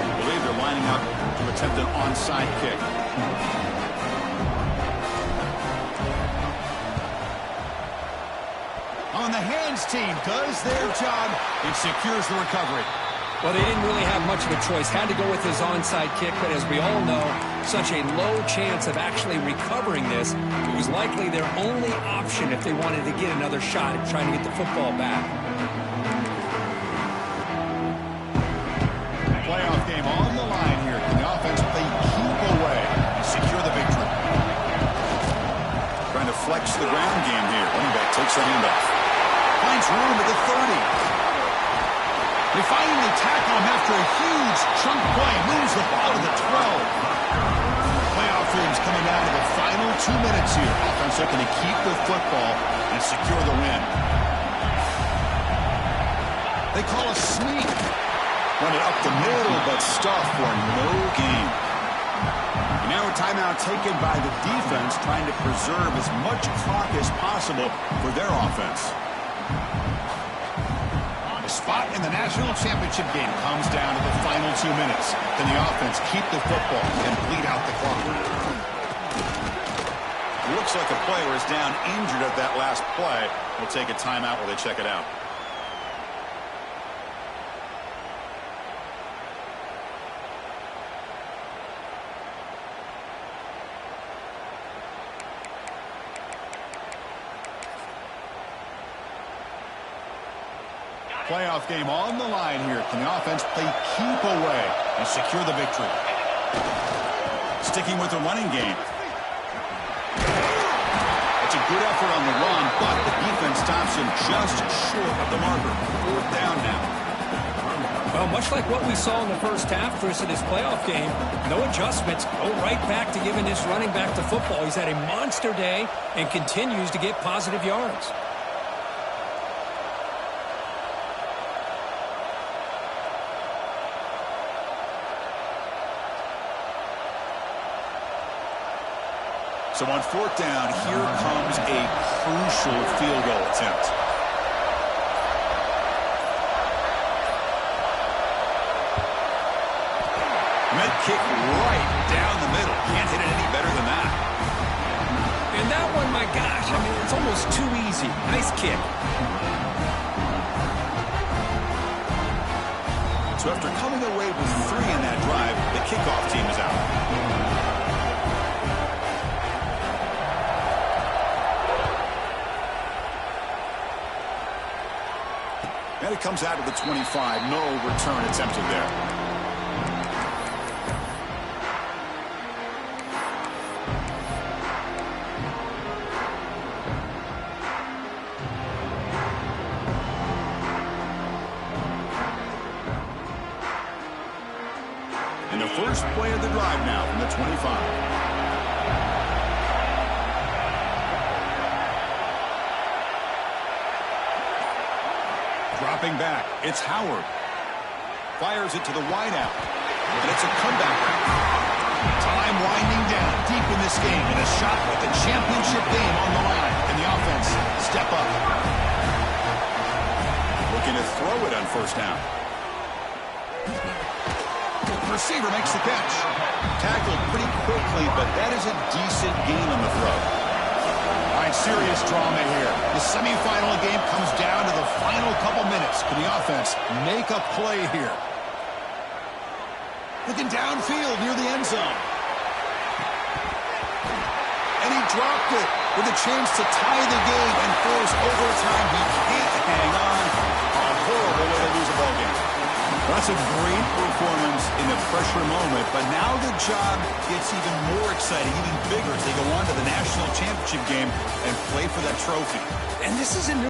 I believe they're lining up to attempt an onside kick. On the hands team does their job and secures the recovery. Well, they didn't really have much of a choice. Had to go with his onside kick, but as we all know, such a low chance of actually recovering this. It was likely their only option if they wanted to get another shot at trying to get the football back. room at the 30. They finally tackle him after a huge chunk play. Moves the ball to the 12. Playoff game's coming down to the final 2 minutes here. Offense looking to keep the football and secure the win. They call a sneak. Run it up the middle, but stuff for no gain. And now a timeout taken by the defense, trying to preserve as much clock as possible for their offense. The spot in the national championship game comes down to the final 2 minutes. Then the offense keep the football and bleed out the clock. It looks like a player is down injured at that last play. We'll take a timeout while they check it out. Playoff game on the line here. Can the offense play keep away and secure the victory? Sticking with the running game. It's a good effort on the run, but the defense stops him just short of the marker. 4th down now. Well, much like what we saw in the first half, Chris, in this playoff game, no adjustments. Go right back to giving this running back to football. He's had a monster day and continues to get positive yards. So on 4th down, here comes a crucial field goal attempt. Med kick right down the middle. Can't hit it any better than that. And that one, my gosh, I mean, it's almost too easy. Nice kick. So after coming away with 3 in that drive, the kickoff team is out. And it comes out of the 25. No return attempted there. And the first play of the drive now from the 25. Dropping back, it's Howard. Fires it to the wideout. And it's a comeback route. Time winding down deep in this game. And a shot with the championship game on the line. And the offense step up. Looking to throw it on 1st down. Receiver makes the catch. Tackled pretty quickly, but that is a decent gain on the throw. All right, serious drama here. The semifinal game comes down to the final couple minutes. Can the offense make a play here? Looking downfield near the end zone. And he dropped it with a chance to tie the game and force overtime. He can't hang on. A horrible way to lose a ball game. That's a great performance in the pressure moment, but now the job gets even more exciting, even bigger as they go on to the national championship game and play for that trophy. And this is a